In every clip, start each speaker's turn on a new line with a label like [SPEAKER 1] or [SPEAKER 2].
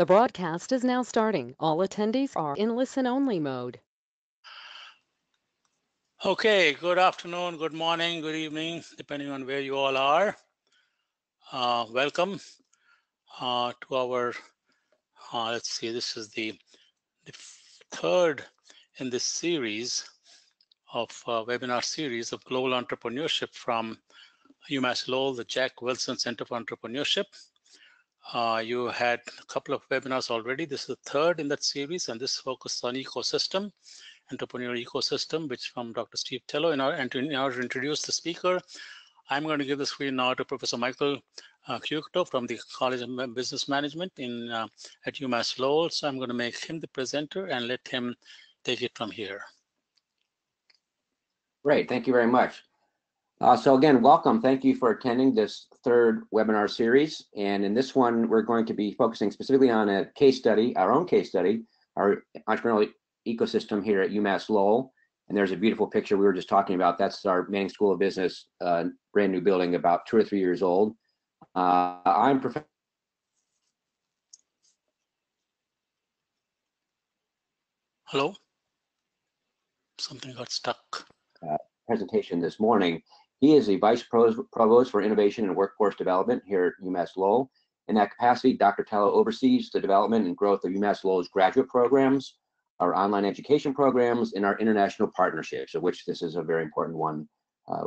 [SPEAKER 1] The broadcast is now starting. All attendees are in listen-only mode.
[SPEAKER 2] Okay, good afternoon, good morning, good evening, depending on where you all are. Welcome to our, let's see, this is the third in this series of webinar series of global entrepreneurship from UMass Lowell, the Jack Wilson Center for Entrepreneurship. You had a couple of webinars already. This is the third in that series, and this focuses on ecosystem, entrepreneurial ecosystem, which from Dr. Steve Tello. In order to introduce the speaker, I'm going to give the screen now to Professor Michael Kyukto from the College of Business Management at UMass Lowell. So I'm going to make him the presenter and let him take it from here.
[SPEAKER 3] Great, thank you very much. So again, welcome. Thank you for attending this third webinar series. And in this one, we're going to be focusing specifically on a case study, our own case study, our entrepreneurial ecosystem here at UMass Lowell. And there's a beautiful picture we were just talking about. That's our Manning School of Business, brand new building, about 2 or 3 years old. I'm Professor.
[SPEAKER 2] Hello? Something got stuck.
[SPEAKER 3] Presentation this morning. He is the Vice Provost for Innovation and Workforce Development here at UMass Lowell. In that capacity, Dr. Tello oversees the development and growth of UMass Lowell's graduate programs, our online education programs, and our international partnerships, of which this is a very important one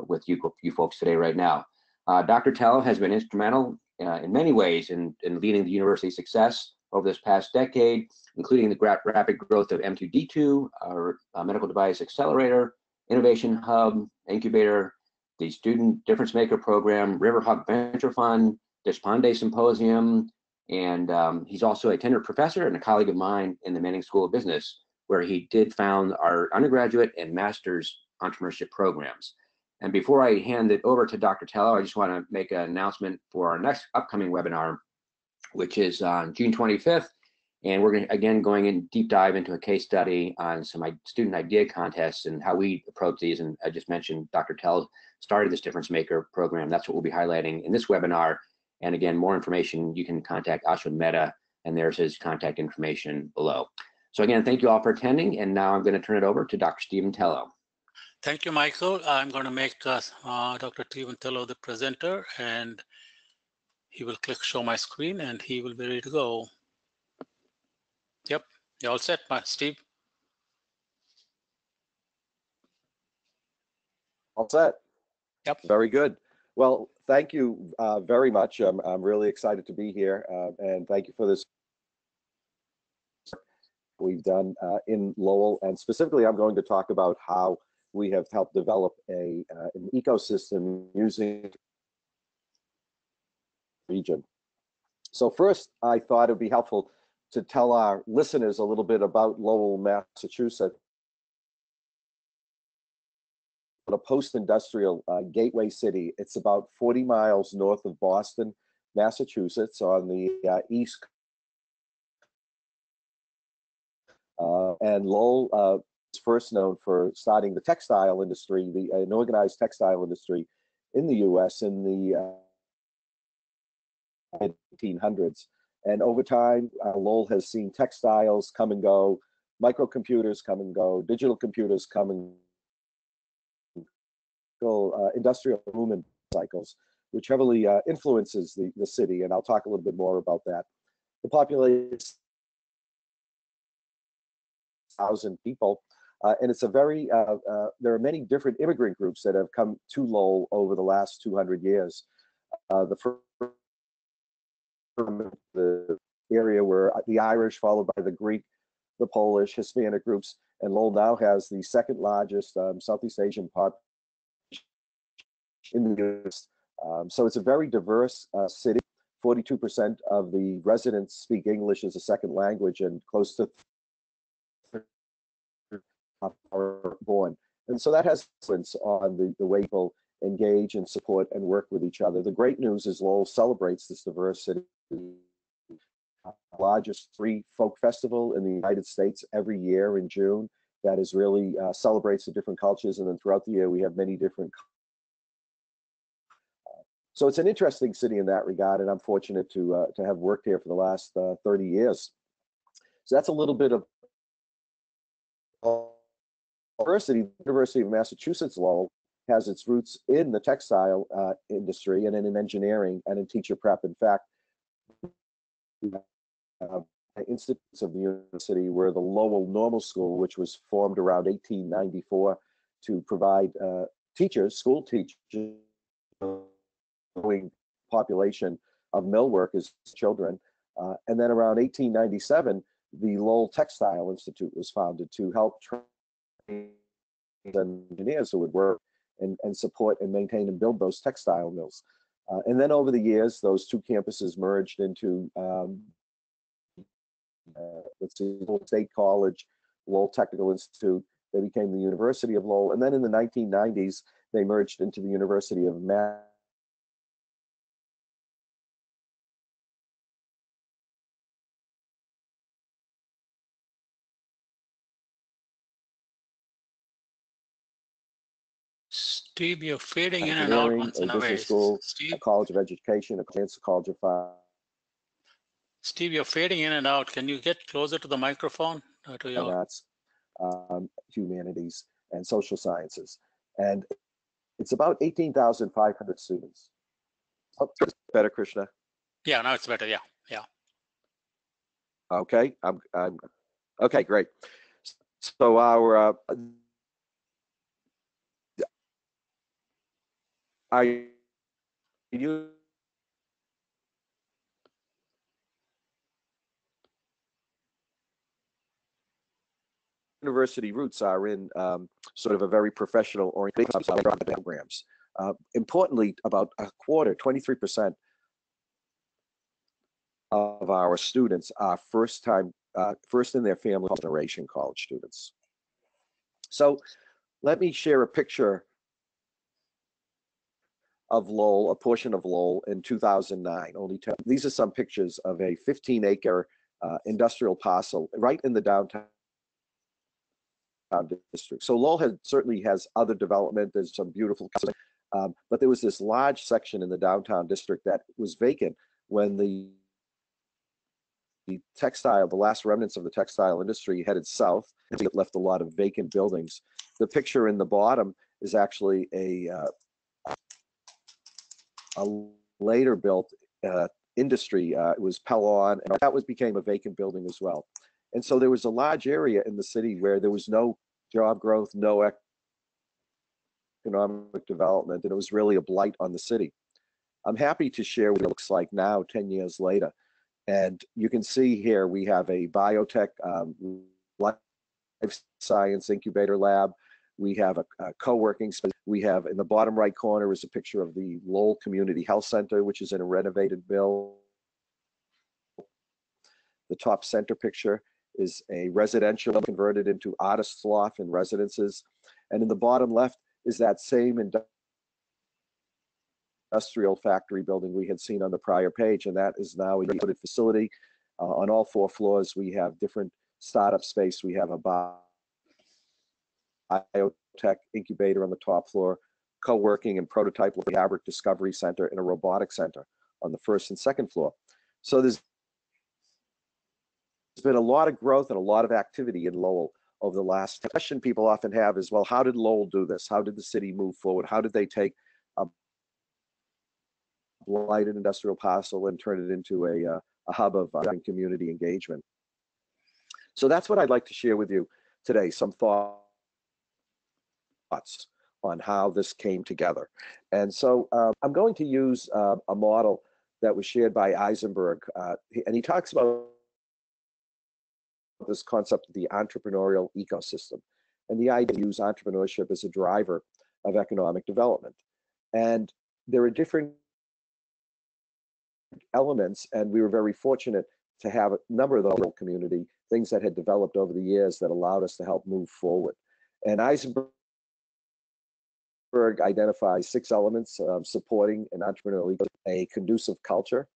[SPEAKER 3] with you folks today right now. Dr. Tello has been instrumental in many ways in leading the university's success over this past decade, including the rapid growth of M2D2, our medical device accelerator, innovation hub, incubator, the Student Difference Maker program, Riverhawk Venture Fund, Deshpande Symposium, and he's also a tenured professor and a colleague of mine in the Manning School of Business, where he did found our undergraduate and master's entrepreneurship programs. And before I hand it over to Dr. Tello, I just want to make an announcement for our next upcoming webinar, which is on June 25th. And we're going in deep dive into a case study on some student idea contests and how we approach these. And I just mentioned Dr. Tello started this Difference Maker program. That's what we'll be highlighting in this webinar. And again, more information, you can contact Ashwin Mehta, and there's his contact information below. So again, thank you all for attending. And now I'm going to turn it over to Dr. Stephen Tello.
[SPEAKER 2] Thank you, Michael. I'm going to make Dr. Stephen Tello the presenter, and he will click show my screen, and he will be ready to go. Yep, you all set, Steve?
[SPEAKER 4] All set.
[SPEAKER 2] Yep.
[SPEAKER 4] Very good. Well, thank you very much. I'm really excited to be here, and thank you for this we've done in Lowell. And specifically, I'm going to talk about how we have helped develop an ecosystem using region. So first, I thought it'd be helpful to tell our listeners a little bit about Lowell, Massachusetts, a post-industrial gateway city. It's about 40 miles north of Boston, Massachusetts, on the east. And Lowell is first known for starting the textile industry, an organized textile industry in the U.S. in the 1800s. And over time, Lowell has seen textiles come and go, microcomputers come and go, digital computers come and go, industrial movement cycles, which heavily influences the city. And I'll talk a little bit more about that. The population is 1,000 people. And it's a very, there are many different immigrant groups that have come to Lowell over the last 200 years. The first, the area where the Irish, followed by the Greek, the Polish, Hispanic groups, and Lowell now has the second largest Southeast Asian population in the US. So it's a very diverse city. 42% of the residents speak English as a second language, and close to are born. And so that has influence on the way people engage and support and work with each other. The great news is Lowell celebrates this diversity. Largest free folk festival in the United States every year in June that is really celebrates the different cultures, and then throughout the year we have many different So it's an interesting city in that regard, and I'm fortunate to have worked here for the last 30 years. So that's a little bit of University of Massachusetts Lowell has its roots in the textile industry and in engineering and in teacher prep. In fact, institutes of the university were the Lowell Normal School, which was formed around 1894 to provide teachers, school teachers, growing population of mill workers, children. And then around 1897, the Lowell Textile Institute was founded to help train engineers who would work and support and maintain and build those textile mills. And then over the years, those two campuses merged into, let's see, Lowell State College, Lowell Technical Institute. They became the University of Lowell. And then in the 1990s, they merged into the University of Mass.
[SPEAKER 2] Steve, you're fading in and out
[SPEAKER 4] Engineering,
[SPEAKER 2] once
[SPEAKER 4] a
[SPEAKER 2] in a way.
[SPEAKER 4] business school,
[SPEAKER 2] Steve,
[SPEAKER 4] a college of education, a college of
[SPEAKER 2] Steve, you're fading in and out. Can you get closer to the microphone? To your...
[SPEAKER 4] arts, humanities, and social sciences. And it's about 18,500 students. Oh, better, Krishna.
[SPEAKER 2] Yeah, now it's better. Yeah.
[SPEAKER 4] Okay, I'm okay, great. So our university roots are in sort of a very professional orientation programs. Importantly, about a quarter, 23% of our students are first in their family generation college students. So let me share a picture of Lowell, a portion of Lowell in 2009. These are some pictures of a 15-acre industrial parcel right in the downtown district. So Lowell certainly has other development. There's some beautiful, but there was this large section in the downtown district that was vacant when the last remnants of the textile industry headed south. It left a lot of vacant buildings. The picture in the bottom is actually a later built industry. It was Pellon, and that became a vacant building as well. And so there was a large area in the city where there was no job growth, no economic development, and it was really a blight on the city. I'm happy to share what it looks like now, 10 years later. And you can see here we have a biotech life science incubator lab. We have a co-working space. We have in the bottom right corner is a picture of the Lowell Community Health Center, which is in a renovated mill. The top center picture is a residential converted into artist's loft and residences. And in the bottom left is that same industrial factory building we had seen on the prior page, and that is now a unit facility. On all 4 floors, we have different startup space. We have a biotech incubator on the top floor, co-working and prototype fabric discovery center, and a robotics center on the 1st and 2nd floor. So there's been a lot of growth and a lot of activity in Lowell over the last. The question people often have is, well, how did Lowell do this? How did the city move forward? How did they take a blighted industrial parcel and turn it into a hub of community engagement? So that's what I'd like to share with you today, some thoughts on how this came together. And so I'm going to use a model that was shared by Eisenberg, and he talks about this concept of the entrepreneurial ecosystem, and the idea to use entrepreneurship as a driver of economic development. And there are different elements, and we were very fortunate to have a number of the whole community, things that had developed over the years that allowed us to help move forward. And Eisenberg identifies 6 elements supporting an entrepreneurial ecosystem: a conducive culture,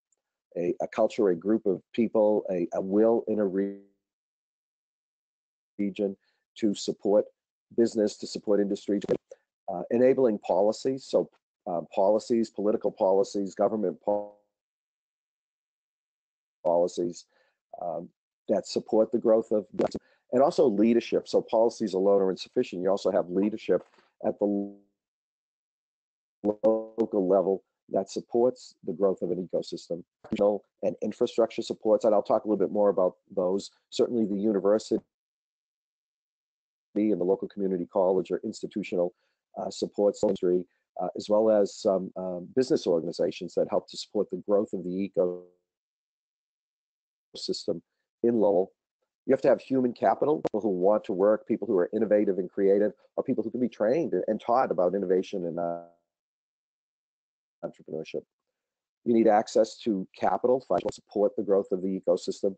[SPEAKER 4] a culture, a group of people, a will in a region to support business, to support industry, enabling policies, so policies, political policies, government policies that support the growth of, and also leadership. So policies alone are insufficient. You also have leadership at the local level that supports the growth of an ecosystem, and infrastructure supports, and I'll talk a little bit more about those. Certainly the university and the local community college or institutional supports industry, as well as some business organizations that help to support the growth of the ecosystem in Lowell. You have to have human capital, people who want to work, people who are innovative and creative, or people who can be trained and taught about innovation and entrepreneurship. You need access to capital to support the growth of the ecosystem,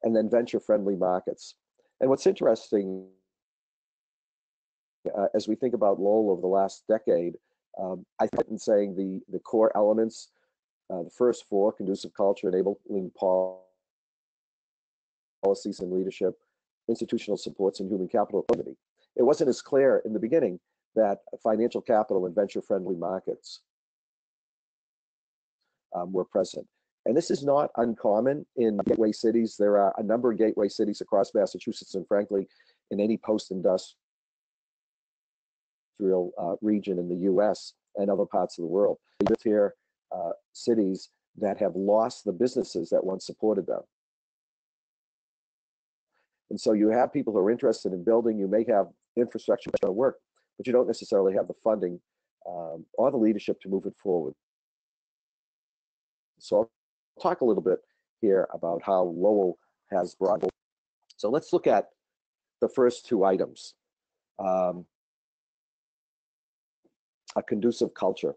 [SPEAKER 4] and then venture-friendly markets. And what's interesting, as we think about Lowell over the last decade, I think in saying the core elements, the first four: conducive culture, enabling policies and leadership, institutional supports, and human capital. It wasn't as clear in the beginning that financial capital and venture-friendly markets were present. And this is not uncommon in gateway cities. There are a number of gateway cities across Massachusetts, and frankly, in any post-industrial region in the US and other parts of the world. Here, cities that have lost the businesses that once supported them. And so you have people who are interested in building. You may have infrastructure to work, but you don't necessarily have the funding or the leadership to move it forward. So I'll talk a little bit here about how Lowell has brought. So let's look at the first two items. A conducive culture.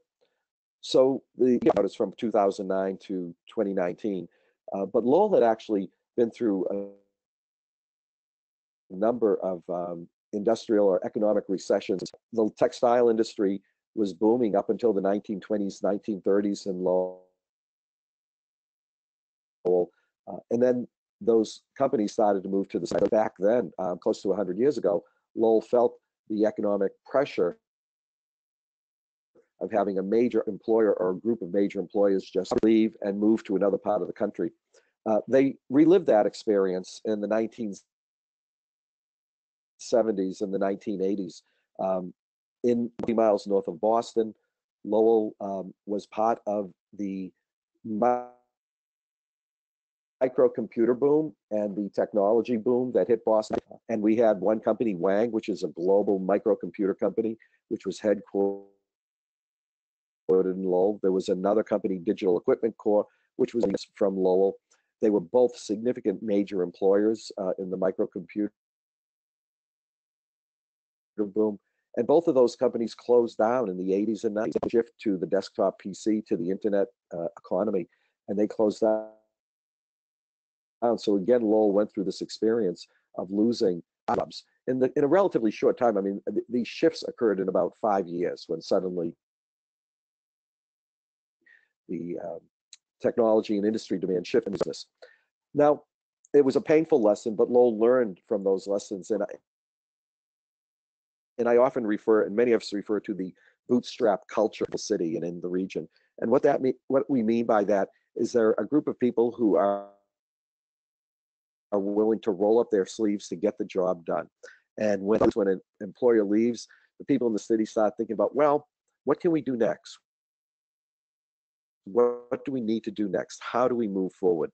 [SPEAKER 4] So the is from 2009 to 2019, but Lowell had actually been through a number of industrial or economic recessions. The textile industry was booming up until the 1920s, 1930s in Lowell. And then those companies started to move to the side. Back then, close to 100 years ago, Lowell felt the economic pressure of having a major employer or a group of major employers just leave and move to another part of the country. They relived that experience in the 1970s and the 1980s. In 20 miles north of Boston, Lowell was part of the microcomputer boom and the technology boom that hit Boston. And we had one company, Wang, which is a global microcomputer company, which was headquartered in Lowell. There was another company, Digital Equipment Corp, which was from Lowell. They were both significant major employers in the microcomputer boom. And both of those companies closed down in the 80s and 90s. They shift to the desktop PC, to the internet economy, and they closed down. So again, Lowell went through this experience of losing jobs in a relatively short time. I mean, these shifts occurred in about 5 years when suddenly the technology and industry demand shifted in business. Now, it was a painful lesson, but Lowell learned from those lessons. And I often refer, and many of us refer to the bootstrap culture of the city and in the region. And what we mean by that is there are a group of people who are willing to roll up their sleeves to get the job done. And when an employer leaves, the people in the city start thinking about, well, what can we do next? What do we need to do next? How do we move forward?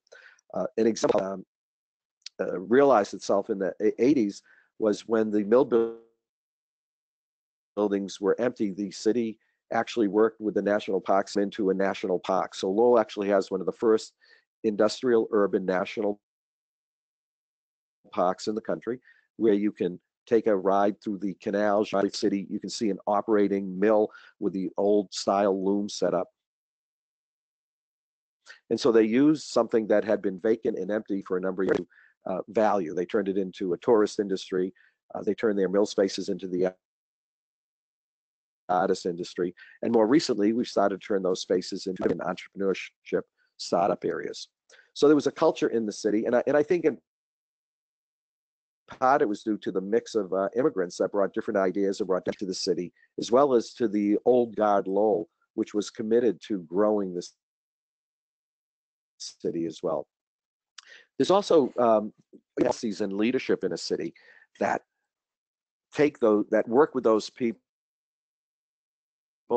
[SPEAKER 4] An example realized itself in the 80s was when the mill buildings were empty. The city actually worked with the national parks into a national park. So Lowell actually has one of the first industrial urban national parks in the country, where you can take a ride through the canals of the city. You can see an operating mill with the old style loom set up. And so they used something that had been vacant and empty for a number of years to value. They turned it into a tourist industry. They turned their mill spaces into the artist industry. And more recently, we've started to turn those spaces into entrepreneurship startup areas. So there was a culture in the city. And I think in part it was due to the mix of immigrants that brought different ideas and brought them to the city, as well as to the old guard Lowell, which was committed to growing this city as well. There's also policies and leadership in a city that that work with those people,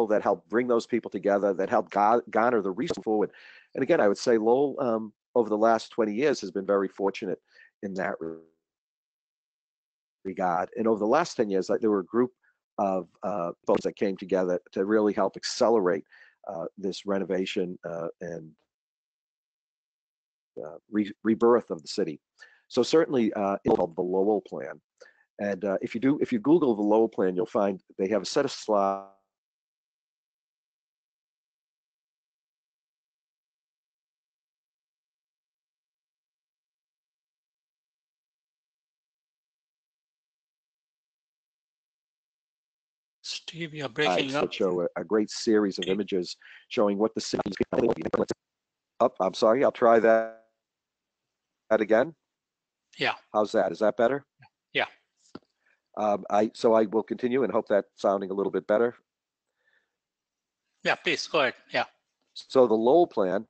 [SPEAKER 4] that help bring those people together, that help garner the resources forward. And again, I would say Lowell, over the last 20 years, has been very fortunate in that regard. And over the last 10 years, there were a group of folks that came together to really help accelerate this renovation and rebirth of the city. So certainly, it's called the Lowell Plan. And if you Google the Lowell Plan, you'll find they have a set of slides.
[SPEAKER 2] Steve, you're breaking up.
[SPEAKER 4] That show a great series of images showing what the city is. Oh, I'm sorry, I'll try that again.
[SPEAKER 2] Yeah.
[SPEAKER 4] How's that? Is that better?
[SPEAKER 2] Yeah.
[SPEAKER 4] So I will continue and hope that's sounding a little bit better.
[SPEAKER 2] Yeah, please go ahead. Yeah.
[SPEAKER 4] So the Lowell Plan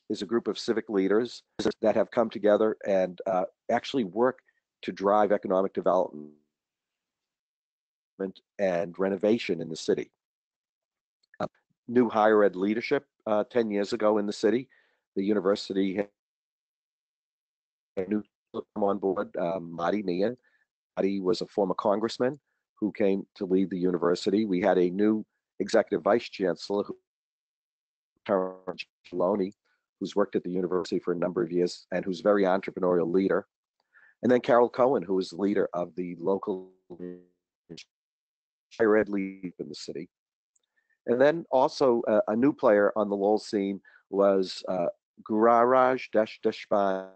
[SPEAKER 4] is a group of civic leaders that have come together and actually work to drive economic development and renovation in the city. New higher ed leadership 10 years ago in the city. The university had a new come on board, Marty Meehan. Marty was a former congressman who came to lead the university. We had a new executive vice chancellor, Maloney, who's worked at the university for a number of years and who's a very entrepreneurial leader. And then Carol Cohen, who is the leader of the local higher ed leadership in the city. And then also a new player on the Lowell scene was Guraraj Deshpande.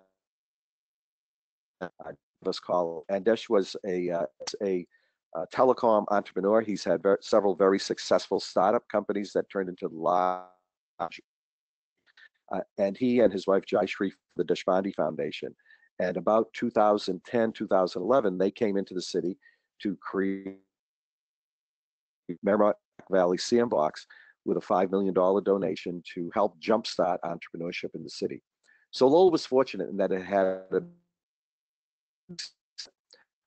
[SPEAKER 4] Let's call it. And Desh was a telecom entrepreneur. He's had several very successful startup companies that turned into large. And he and his wife Jayashree, the Deshpande Foundation. And about 2010, 2011, they came into the city to create Merrimack Valley Sandbox with a $5 million donation to help jumpstart entrepreneurship in the city. So Lowell was fortunate in that it had as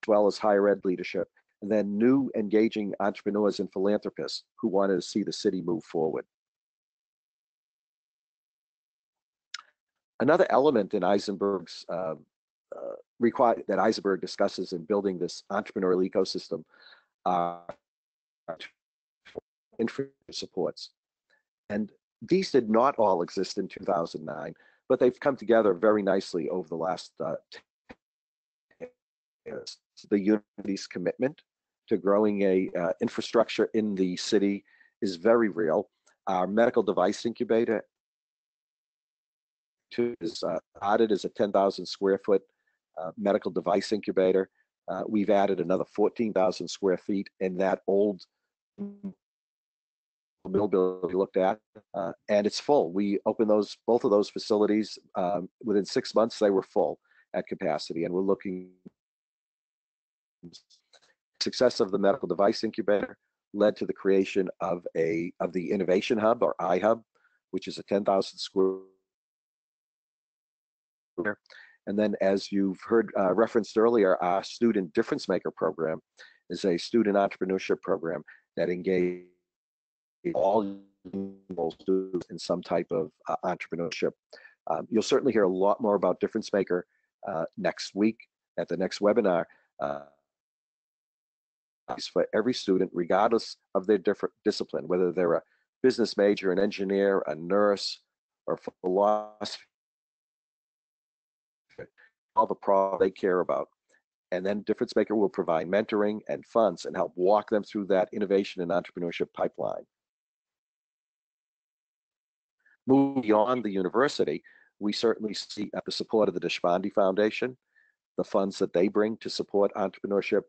[SPEAKER 4] well as higher ed leadership, and then new engaging entrepreneurs and philanthropists who wanted to see the city move forward. Another element in Eisenberg's that Eisenberg discusses in building this entrepreneurial ecosystem are infrastructure supports. And these did not all exist in 2009, but they've come together very nicely over the last 10 years. The university's commitment to growing a infrastructure in the city is very real. Our medical device incubator is added as a 10,000 square foot medical device incubator. We've added another 14,000 square feet in that old mill building we looked at, and it's full. We opened both of those facilities within 6 months. They were full at capacity, and we're looking. Success of the medical device incubator led to the creation of the innovation hub, or iHub, which is a 10,000 square. And then, as you've heard referenced earlier, our student difference maker program is a student entrepreneurship program that engages all students in some type of entrepreneurship. You'll certainly hear a lot more about difference maker next week at the next webinar. For every student, regardless of their different discipline, whether they're a business major, an engineer, a nurse, or philosophy, all the problem they care about. And then Difference Maker will provide mentoring and funds and help walk them through that innovation and entrepreneurship pipeline. Moving beyond the university, we certainly see the support of the Deshpande Foundation, the funds that they bring to support entrepreneurship.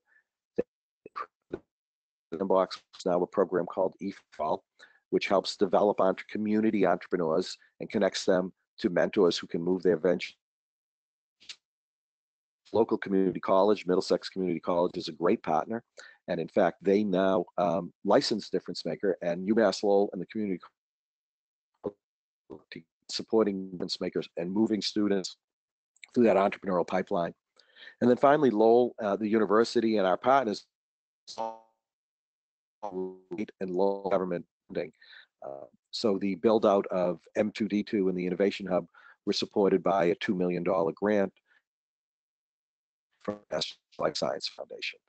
[SPEAKER 4] Sandbox is now a program called eFall, which helps develop community entrepreneurs and connects them to mentors who can move their venture. Local community college, Middlesex Community College, is a great partner, And in fact, they now license Difference Maker, and UMass Lowell and the community supporting difference makers and moving students through that entrepreneurial pipeline. And then finally, Lowell, the university, and our partners and Lowell government funding. So the build out of M2D2 and the Innovation Hub were supported by a $2 million grant from the Life Science Foundation.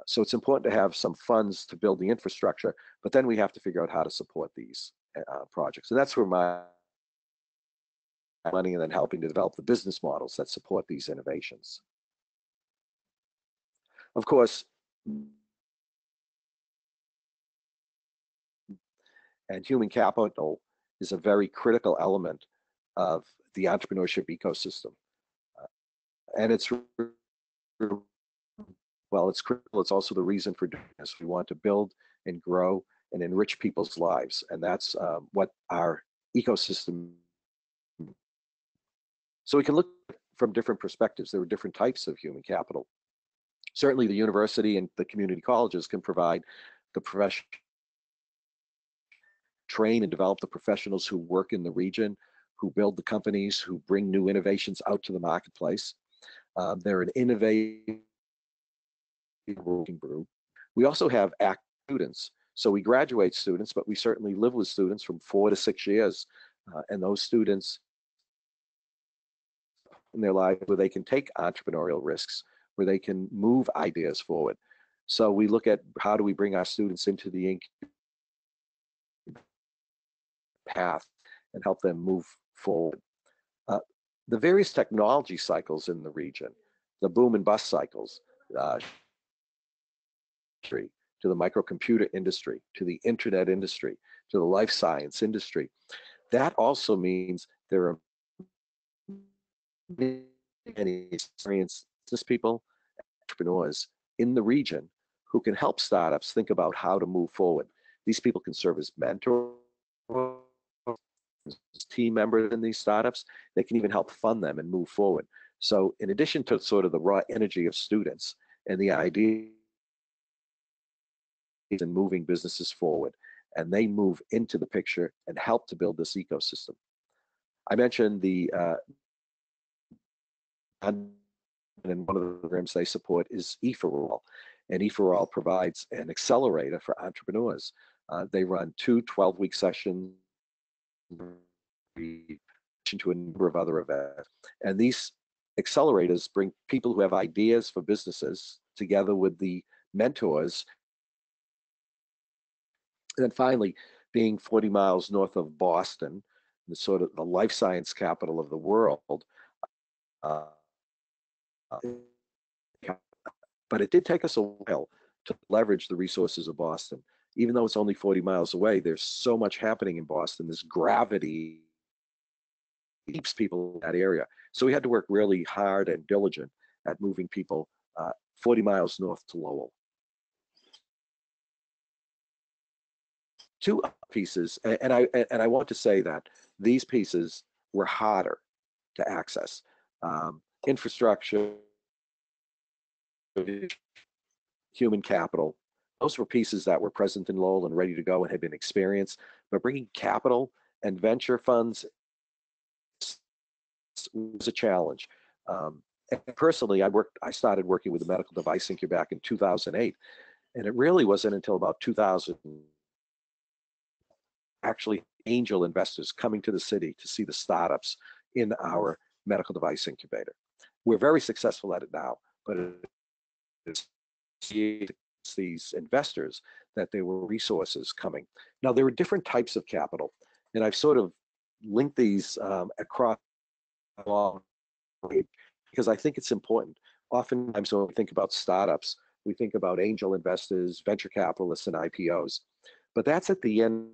[SPEAKER 4] So it's important to have some funds to build the infrastructure, but then we have to figure out how to support these projects. And that's where my money and then helping to develop the business models that support these innovations. Of course, and human capital is a very critical element of the entrepreneurship ecosystem. And it's, well, it's critical. It's also the reason for doing this. We want to build and grow and enrich people's lives. And that's what our ecosystem. So we can look from different perspectives. There are different types of human capital. Certainly the university and the community colleges can provide the profession, train and develop the professionals who work in the region, who build the companies, who bring new innovations out to the marketplace. They're an innovative working group. We also have ACT students. So we graduate students, but we certainly live with students from 4 to 6 years. And those students in their life where they can take entrepreneurial risks, where they can move ideas forward. So we look at how do we bring our students into the path and help them move forward. The various technology cycles in the region, the boom and bust cycles, to the microcomputer industry, to the internet industry, to the life science industry, that also means there are many experienced business people, entrepreneurs in the region who can help startups think about how to move forward. These people can serve as mentors, team members in these startups. They can even help fund them and move forward. So in addition to sort of the raw energy of students and the idea in moving businesses forward, and they move into the picture and help to build this ecosystem. I mentioned the and one of the programs they support is E4All, and E4All provides an accelerator for entrepreneurs. They run 2 12-week sessions to a number of other events, and these accelerators bring people who have ideas for businesses together with the mentors. And then finally, being 40 miles north of Boston, the sort of the life science capital of the world, but it did take us a while to leverage the resources of Boston. Even though it's only 40 miles away, there's so much happening in Boston. This gravity keeps people in that area. So we had to work really hard and diligent at moving people 40 miles north to Lowell. 2 pieces, and I want to say that these pieces were harder to access. Infrastructure, human capital, those were pieces that were present in Lowell and ready to go and had been experienced. But bringing capital and venture funds was a challenge. And personally, I started working with the medical device incubator back in 2008, and it really wasn't until about 2000 actually angel investors coming to the city to see the startups in our medical device incubator. We're very successful at it now, but it's these investors that there were resources coming. Now, there are different types of capital, and I've sort of linked these across because I think it's important. Oftentimes when we think about startups, we think about angel investors, venture capitalists, and IPOs, but that's at the end.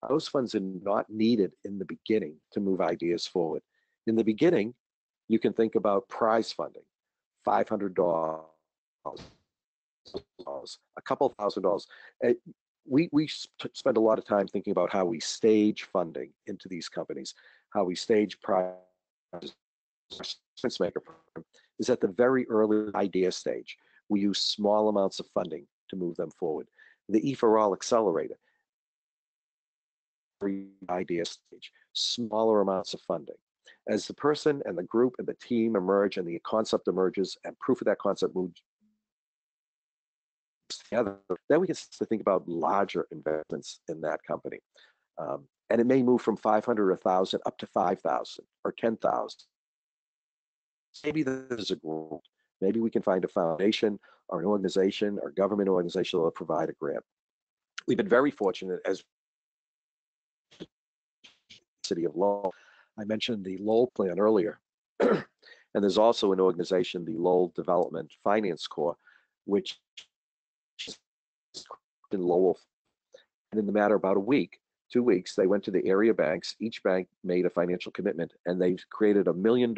[SPEAKER 4] Those funds are not needed in the beginning to move ideas forward. In the beginning, you can think about prize funding, $500, a couple $1,000. We spend a lot of time thinking about how we stage funding into these companies, how we stage prize maker program is at the very early idea stage, we use small amounts of funding to move them forward. The E for All Accelerator, idea stage, smaller amounts of funding. As the person and the group and the team emerge and the concept emerges and proof of that concept moves together, then we can start to think about larger investments in that company. And it may move from 500 or 1,000 up to 5,000 or 10,000. Maybe there's a grant. Maybe we can find a foundation or an organization or government organization that will provide a grant. We've been very fortunate as the city of Lowell. I mentioned the Lowell plan earlier. And there's also an organization, the Lowell Development Finance Corps, which is in Lowell. And in the matter of about a week, 2 weeks, they went to the area banks. Each bank made a financial commitment, and they've created $1 million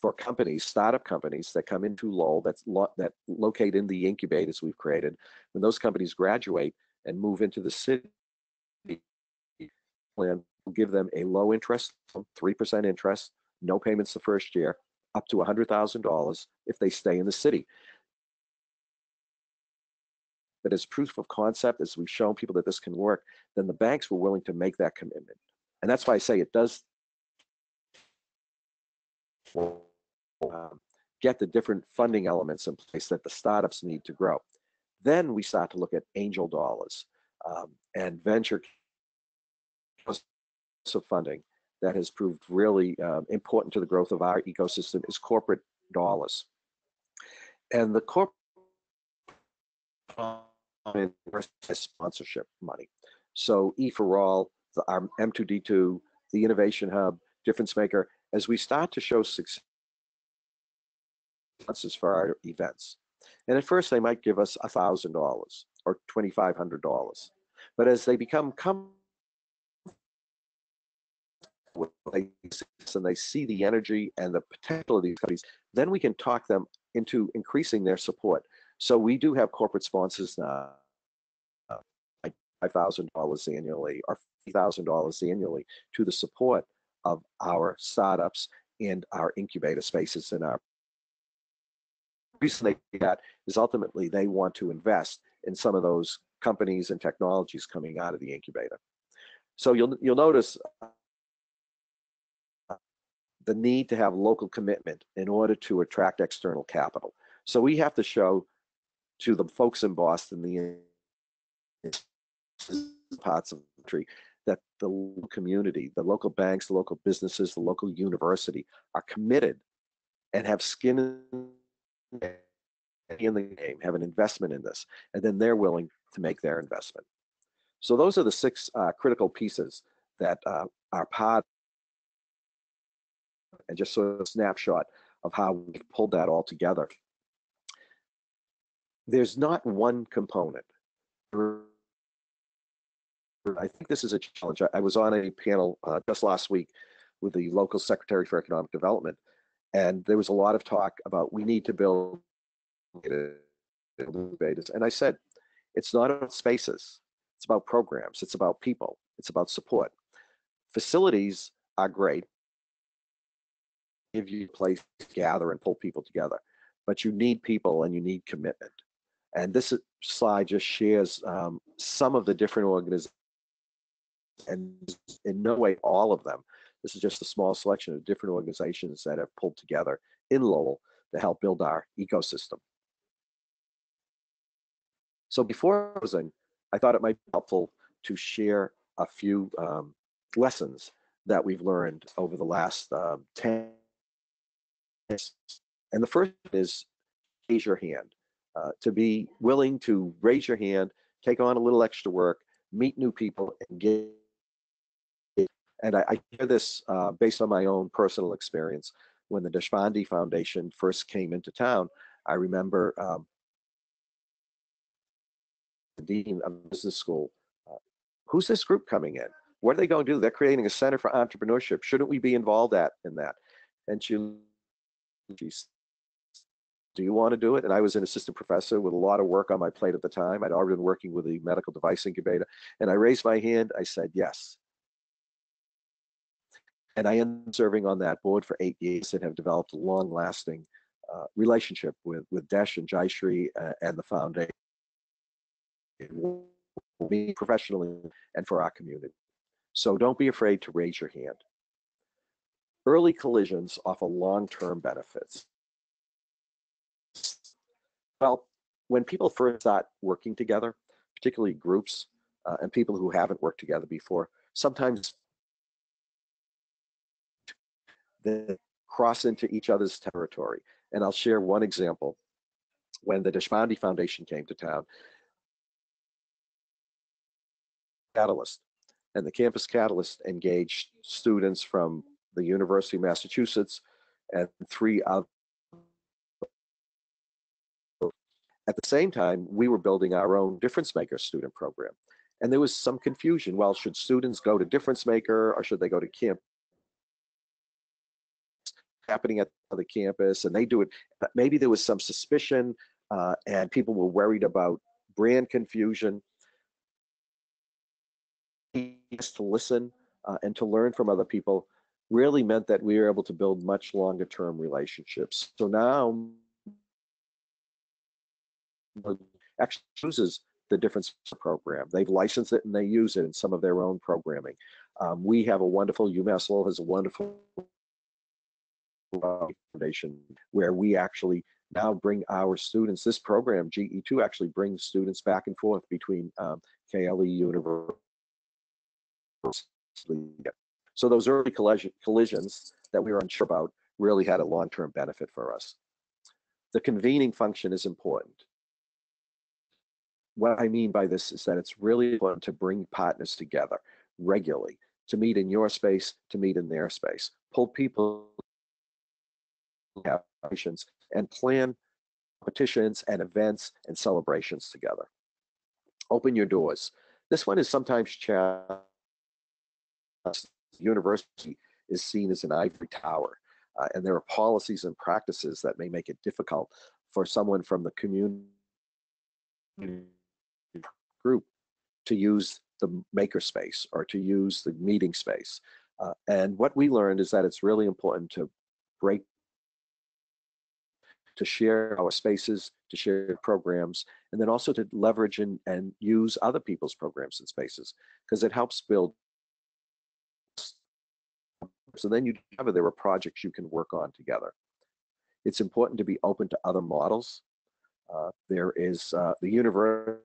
[SPEAKER 4] for companies, startup companies that come into Lowell that locate in the incubators we've created. When those companies graduate and move into the city, plan will give them a low interest, 3% interest, no payments the first year, up to $100,000 if they stay in the city. But as proof of concept, as we've shown people that this can work, then the banks were willing to make that commitment. And that's why I say it does get the different funding elements in place that the startups need to grow. Then we start to look at angel dollars and venture of funding that has proved really important to the growth of our ecosystem is corporate dollars. And the corporate sponsorship money. So E for All, our M2D2, the Innovation Hub, Difference Maker, as we start to show success for our events. And at first they might give us $1,000 or $2,500. But as they become and they see the energy and the potential of these companies, then we can talk them into increasing their support. So we do have corporate sponsors now, like $5,000 annually or $50,000 annually to the support of our startups and our incubator spaces. And our reason they do that is ultimately they want to invest in some of those companies and technologies coming out of the incubator. So you'll notice the need to have local commitment in order to attract external capital. So we have to show to the folks in Boston, the parts of the country, that the local community, the local banks, the local businesses, the local university are committed and have skin in the game, have an investment in this, and then they're willing to make their investment. So those are the 6 critical pieces that are part, and just sort of a snapshot of how we've pulled that all together. There's not one component. I think this is a challenge. I was on a panel just last week with the local Secretary for Economic Development, and there was a lot of talk about we need to build incubators. And I said, it's not about spaces, it's about programs, it's about people, it's about support. Facilities are great, give you a place to gather and pull people together, but you need people and you need commitment. And this slide just shares some of the different organizations, and in no way all of them. This is just a small selection of different organizations that have pulled together in Lowell to help build our ecosystem. So before closing, I thought it might be helpful to share a few lessons that we've learned over the last 10 years. And the first is raise your hand. To be willing to raise your hand, take on a little extra work, meet new people, and get. And I hear this based on my own personal experience. When the Deshpande Foundation first came into town, I remember the dean of the business school, who's this group coming in? What are they going to do? They're creating a center for entrepreneurship. Shouldn't we be involved in that? And she's, do you want to do it? And I was an assistant professor with a lot of work on my plate at the time. I'd already been working with the medical device incubator. And I raised my hand. I said, yes. And I ended up serving on that board for 8 years and have developed a long-lasting relationship with Desh and Jayashree and the foundation, for me professionally and for our community. So don't be afraid to raise your hand. Early collisions offer long-term benefits. Well, when people first start working together, particularly groups and people who haven't worked together before, sometimes they cross into each other's territory. And I'll share one example. When the Deshpande Foundation came to town, Catalyst, and the Campus Catalyst engaged students from the University of Massachusetts and 3 other. At the same time, we were building our own Difference Maker student program. And there was some confusion. Well, should students go to Difference Maker or should they go to camp? Happening at the campus, and they do it. Maybe there was some suspicion and people were worried about brand confusion. To listen and to learn from other people really meant that we were able to build much longer term relationships. So now actually chooses the Difference program. They've licensed it and they use it in some of their own programming. We have a wonderful, UMass Lowell has a wonderful foundation where we actually now bring our students, this program, GE2, actually brings students back and forth between KLE University. So those early collisions that we were unsure about really had a long-term benefit for us. The convening function is important. What I mean by this is that it's really important to bring partners together regularly, to meet in your space, to meet in their space, pull people and plan competitions and events and celebrations together. Open your doors. This one is sometimes challenged. The university is seen as an ivory tower, and there are policies and practices that may make it difficult for someone from the community group to use the makerspace or to use the meeting space. And what we learned is that it's really important to share our spaces, to share programs, and then also to leverage and use other people's programs and spaces, because it helps build. So then you discover there are projects you can work on together. It's important to be open to other models. There is the university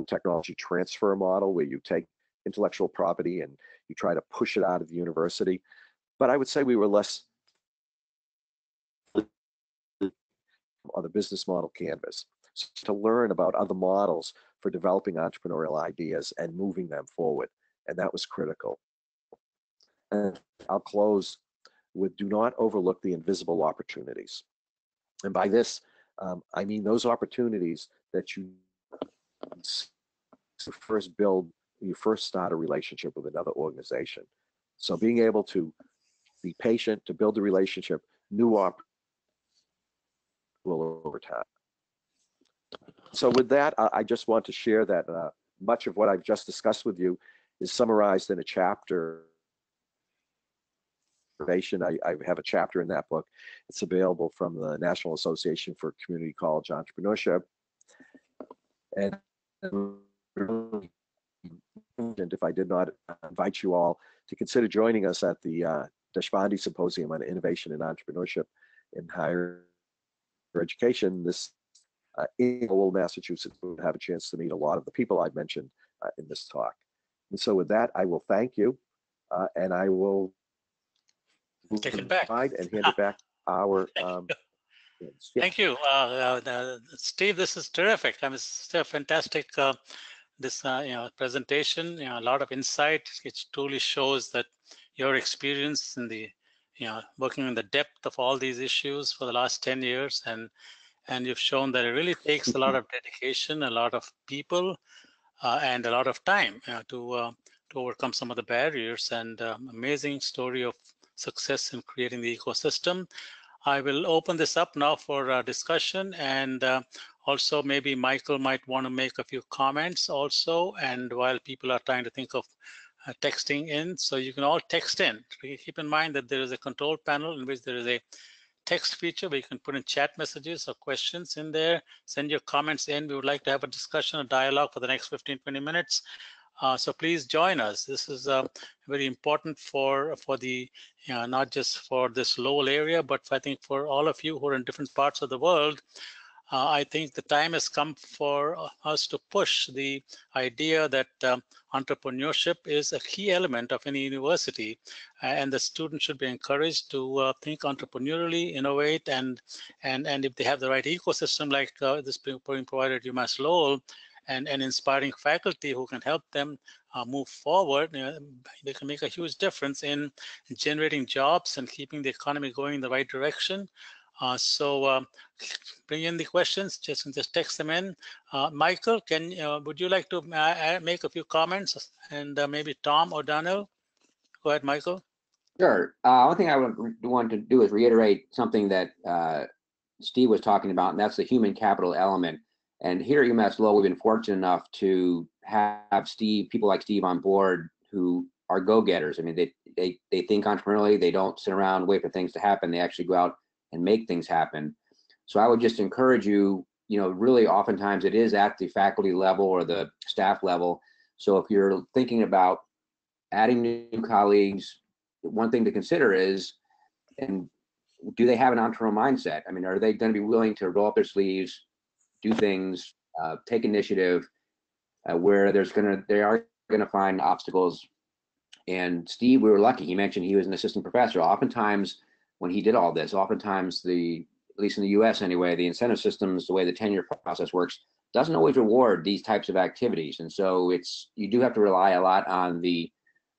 [SPEAKER 4] technology transfer model where you take intellectual property and you try to push it out of the university. But I would say we were less on the business model canvas, so to learn about other models for developing entrepreneurial ideas and moving them forward. And that was critical. And I'll close with do not overlook the invisible opportunities. And by this, I mean those opportunities that you first start a relationship with another organization. So being able to be patient, to build a relationship, new opportunities will over time. So with that, I just want to share that much of what I've just discussed with you is summarized in a chapter. I have a chapter in that book. It's available from the National Association for Community College Entrepreneurship. And if I did not invite you all to consider joining us at the Deshpande Symposium on Innovation and Entrepreneurship in Higher Education, this in Lowell, Massachusetts, we'll have a chance to meet a lot of the people I've mentioned in this talk. And so with that, I will thank you, and I will
[SPEAKER 2] take it back
[SPEAKER 4] and hand it back our
[SPEAKER 2] Thank you, Steve. This is terrific. I mean, it's a fantastic presentation. A lot of insight. It truly shows that your experience in the working in the depth of all these issues for the last 10 years, and you've shown that it really takes a lot of dedication, a lot of people, and a lot of time to overcome some of the barriers. And amazing story of success in creating the ecosystem. I will open this up now for discussion, and also maybe Michael might want to make a few comments also, and while people are trying to think of texting in, so you can all text in. Keep in mind that there is a control panel in which there is a text feature where you can put in chat messages or questions in there. Send your comments in. We would like to have a discussion, a dialogue for the next 15-20 minutes. So please join us. This is very important for the not just for this Lowell area, but I think for all of you who are in different parts of the world. I think the time has come for us to push the idea that entrepreneurship is a key element of any university, and the students should be encouraged to think entrepreneurially, innovate, and if they have the right ecosystem like this being provided at UMass Lowell, and inspiring faculty who can help them move forward, they can make a huge difference in generating jobs and keeping the economy going in the right direction. So bring in the questions, just text them in. Michael, would you like to make a few comments? And maybe Tom or Daniel? Go ahead, Michael.
[SPEAKER 3] Sure. One thing I would want to do is reiterate something that Steve was talking about, and that's the human capital element. And here at UMass Lowell, we've been fortunate enough to have people like Steve on board who are go-getters. I mean, they think entrepreneurially. They don't sit around and wait for things to happen. They actually go out and make things happen. So I would just encourage you, really oftentimes it is at the faculty level or the staff level. So if you're thinking about adding new colleagues, one thing to consider is, and do they have an entrepreneurial mindset? I mean, are they going to be willing to roll up their sleeves, do things, take initiative, where they are going to find obstacles. And Steve, we were lucky. He mentioned he was an assistant professor. Oftentimes, when he did all this, at least in the US anyway, the incentive systems, the way the tenure process works, doesn't always reward these types of activities. And so you do have to rely a lot on the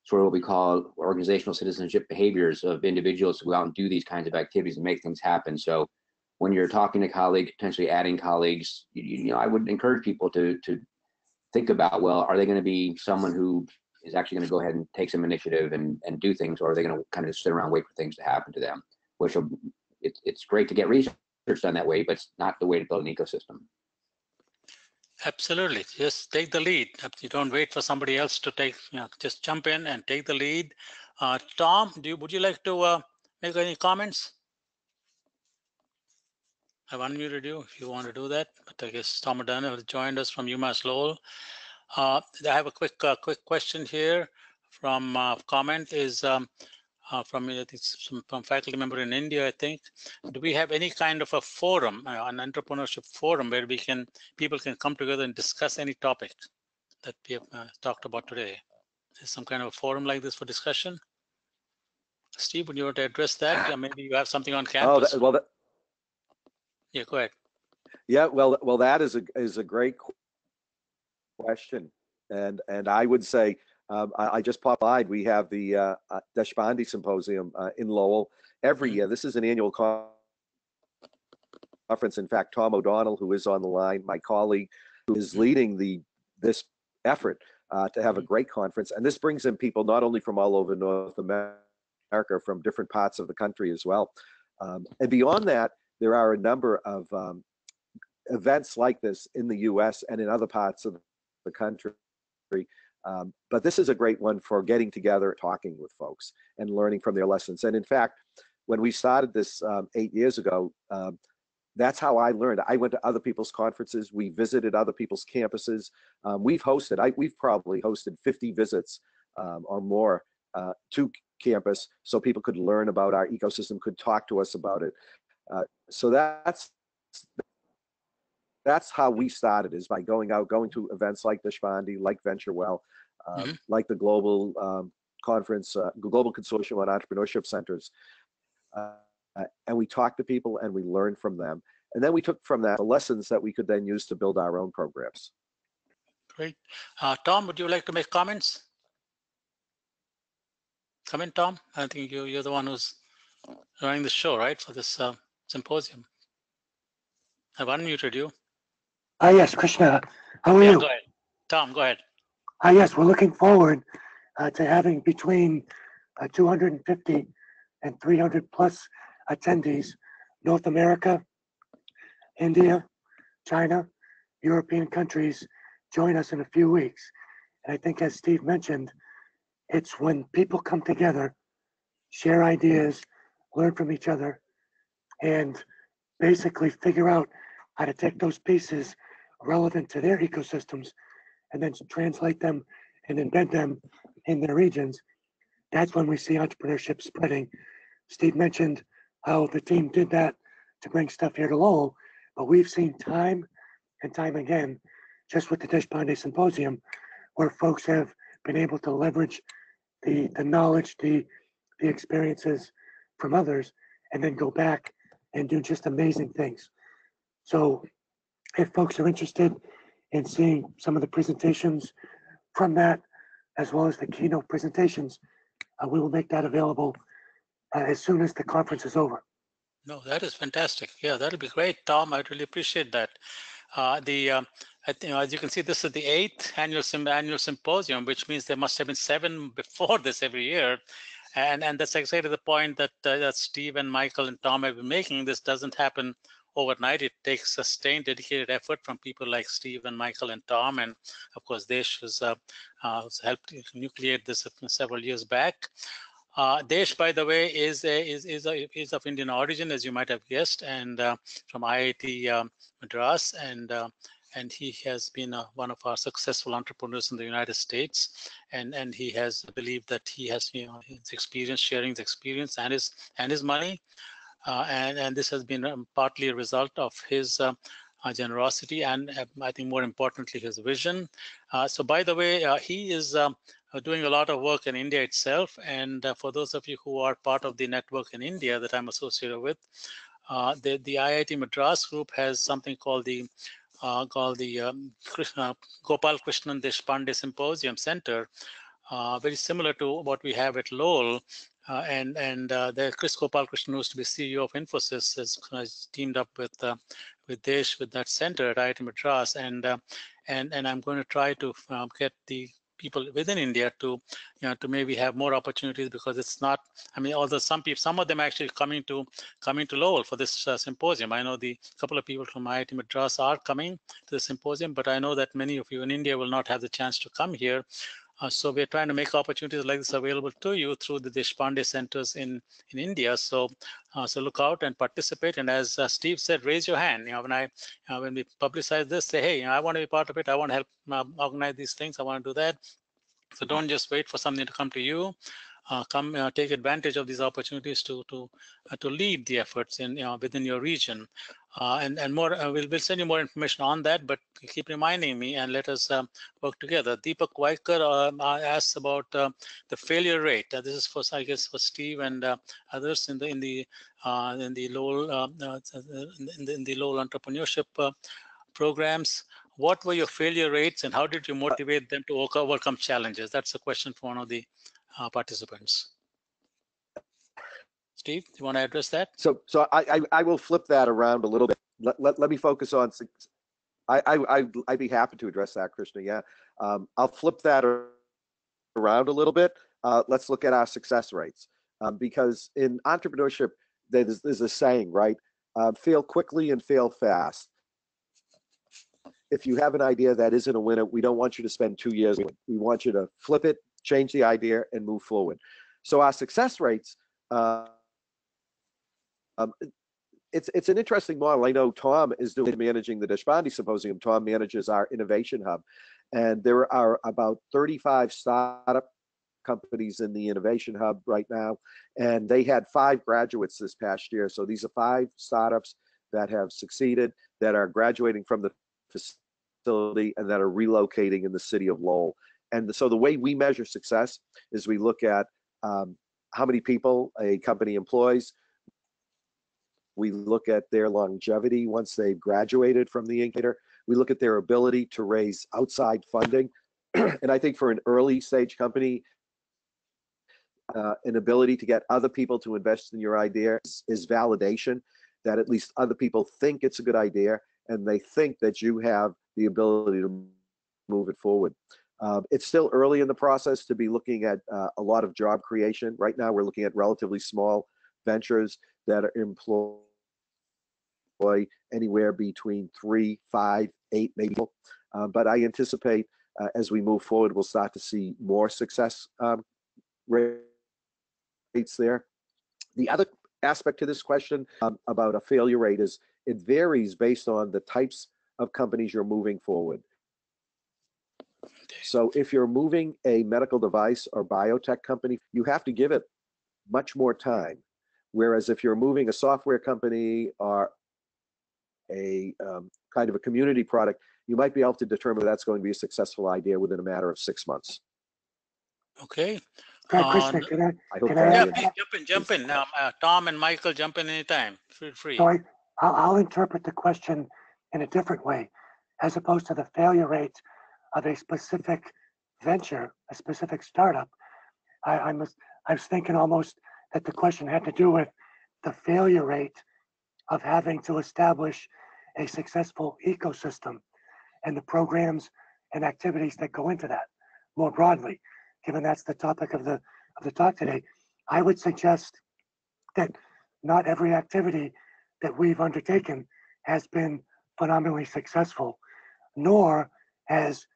[SPEAKER 3] sort of what we call organizational citizenship behaviors of individuals to go out and do these kinds of activities and make things happen. So when you're talking to colleagues, potentially adding colleagues, I would encourage people to think about, well, are they going to be someone who is actually going to go ahead and take some initiative and do things, or are they going to kind of sit around and wait for things to happen to them? It's great to get research done that way, but it's not the way to build an ecosystem.
[SPEAKER 2] Absolutely. Just take the lead. You don't wait for somebody else to take, just jump in and take the lead. Tom, would you like to make any comments? I've unmuted you if you want to do that, but I guess Tom O'Donnell has joined us from UMass Lowell. I have a quick question here from comment is from faculty member in India, I think. Do we have any kind of a forum, an entrepreneurship forum, where people can come together and discuss any topic that we have talked about today? Is some kind of a forum like this for discussion? Steve, would you want to address that? Yeah, maybe you have something on campus. Yeah, go ahead.
[SPEAKER 4] Yeah, well, that is a great question, and I would say I just popped by. We have the Deshpande Symposium in Lowell every year. This is an annual conference. In fact, Tom O'Donnell, who is on the line, my colleague, who is leading this effort to have a great conference, and this brings in people not only from all over North America, from different parts of the country as well. And beyond that, there are a number of events like this in the U.S. and in other parts of the country. But this is a great one for getting together, talking with folks, and learning from their lessons. And in fact, when we started this 8 years ago, that's how I learned. I went to other people's conferences. We visited other people's campuses. We've probably hosted 50 visits or more to campus, so people could learn about our ecosystem, could talk to us about it. So that's how we started, is by going to events like Deshpande, like VentureWell, like the global conference, Global Consortium on Entrepreneurship Centers. And we talked to people and we learned from them. And then we took from that the lessons that we could then use to build our own programs.
[SPEAKER 2] Great. Tom, would you like to make comments? Come in, Tom. I think you're the one who's running the show, right, for this symposium. I've unmuted you.
[SPEAKER 5] Yes, Krishna. How are you?
[SPEAKER 2] Go ahead. Tom, go ahead.
[SPEAKER 5] Yes, we're looking forward to having between 250 and 300 plus attendees, North America, India, China, European countries join us in a few weeks. And I think, as Steve mentioned, it's when people come together, share ideas, learn from each other, and basically figure out how to take those pieces relevant to their ecosystems and then translate them and embed them in their regions. That's when we see entrepreneurship spreading. Steve mentioned how the team did that to bring stuff here to Lowell, but we've seen time and time again, just with the Deshpande Symposium, where folks have been able to leverage the knowledge, the experiences from others, and then go back and do just amazing things. So if folks are interested in seeing some of the presentations from that, as well as the keynote presentations, we will make that available as soon as the conference is over.
[SPEAKER 2] No, that is fantastic. Yeah, that'll be great, Tom. I really appreciate that. I think, as you can see, this is the 8th annual symposium, which means there must have been 7 before this every year. And that's exactly the point that, that Steve and Michael and Tom have been making. This doesn't happen overnight. It takes sustained, dedicated effort from people like Steve and Michael and Tom. And of course, Desh has helped nucleate this several years back. Desh, by the way, is of Indian origin, as you might have guessed, and from IIT Madras, and he has been one of our successful entrepreneurs in the United States, and he has believed that he has, his experience, sharing his experience and his money, and this has been partly a result of his generosity and I think more importantly his vision. So by the way, he is doing a lot of work in India itself, and for those of you who are part of the network in India that I'm associated with, the IIT Madras group has something called the Gopal Krishnan Deshpande Symposium Center, very similar to what we have at Lowell. And the Chris Gopal Krishnan, who used to be CEO of Infosys, has teamed up with Desh with that center at IIT Madras, and I'm going to try to get the people within India to to maybe have more opportunities, because it's not, I mean, although some of them actually coming to Lowell for this symposium. I know the couple of people from IIT Madras are coming to the symposium, but I know that many of you in India will not have the chance to come here. So we're trying to make opportunities like this available to you through the Deshpande centers in India. So so look out and participate. And as Steve said, raise your hand. When we publicize this, say, hey, I want to be part of it. I want to help organize these things. I want to do that. So don't just wait for something to come to you. Come take advantage of these opportunities to lead the efforts in within your region, and more. We'll send you more information on that, but keep reminding me and let us work together. Deepak Vaikar asks about the failure rate. This is for, I guess, for Steve and others in the Lowell in the Lowell entrepreneurship programs. What were your failure rates, and how did you motivate them to overcome challenges? That's a question for one of the participants. Steve, do you want to address that?
[SPEAKER 4] So I will flip that around a little bit. Let me focus on. I'd be happy to address that, Krishna. Yeah, I'll flip that around a little bit. Let's look at our success rates, because in entrepreneurship, there's a saying, right? Fail quickly and fail fast. If you have an idea that isn't a winner, we don't want you to spend 2 years. We want you to flip it, change the idea, and move forward. So our success rates, it's an interesting model. I know Tom is managing the Deshpande Symposium. Tom manages our innovation hub, and there are about 35 startup companies in the innovation hub right now, and they had 5 graduates this past year. So these are 5 startups that have succeeded, that are graduating from the facility and that are relocating in the city of Lowell. And so the way we measure success is we look at how many people a company employs. We look at their longevity once they've graduated from the incubator. We look at their ability to raise outside funding. And I think for an early stage company, an ability to get other people to invest in your idea is validation that at least other people think it's a good idea, and they think that you have the ability to move it forward. It's still early in the process to be looking at a lot of job creation. Right now, we're looking at relatively small ventures that employ anywhere between 3, 5, 8 maybe. But I anticipate as we move forward, we'll start to see more success rates there. The other aspect to this question about a failure rate is it varies based on the types of companies you're moving forward. So if you're moving a medical device or biotech company, you have to give it much more time. Whereas if you're moving a software company or a kind of a community product, you might be able to determine that's going to be a successful idea within a matter of 6 months.
[SPEAKER 2] Okay.
[SPEAKER 5] Krishna, can I
[SPEAKER 4] hope
[SPEAKER 5] can
[SPEAKER 4] that
[SPEAKER 2] Yeah,
[SPEAKER 5] I
[SPEAKER 2] please jump in. Tom and Michael, jump in anytime. Feel free.
[SPEAKER 5] so I'll interpret the question in a different way, as opposed to the failure rate of a specific venture, a specific startup. I was thinking almost that the question had to do with the failure rate of having to establish a successful ecosystem and the programs and activities that go into that more broadly. Given that's the topic of the talk today, I would suggest that not every activity that we've undertaken has been phenomenally successful, nor has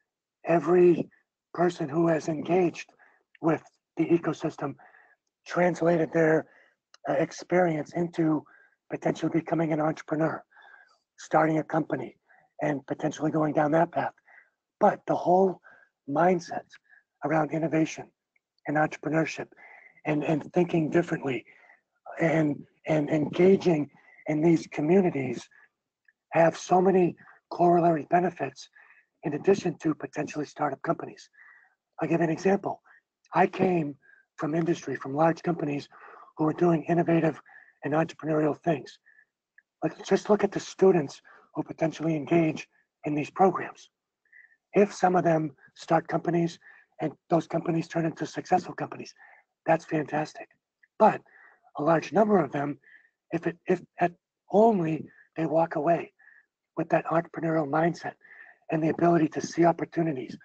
[SPEAKER 5] every person who has engaged with the ecosystem translated their experience into potentially becoming an entrepreneur, starting a company, and potentially going down that path. But the whole mindset around innovation and entrepreneurship and thinking differently and engaging in these communities have so many corollary benefits in addition to potentially startup companies. I'll give an example. I came from industry, from large companies who were doing innovative and entrepreneurial things. Like, just look at the students who potentially engage in these programs. If some of them start companies and those companies turn into successful companies, that's fantastic. But a large number of them, if at only they walk away with that entrepreneurial mindset and the ability to see opportunities,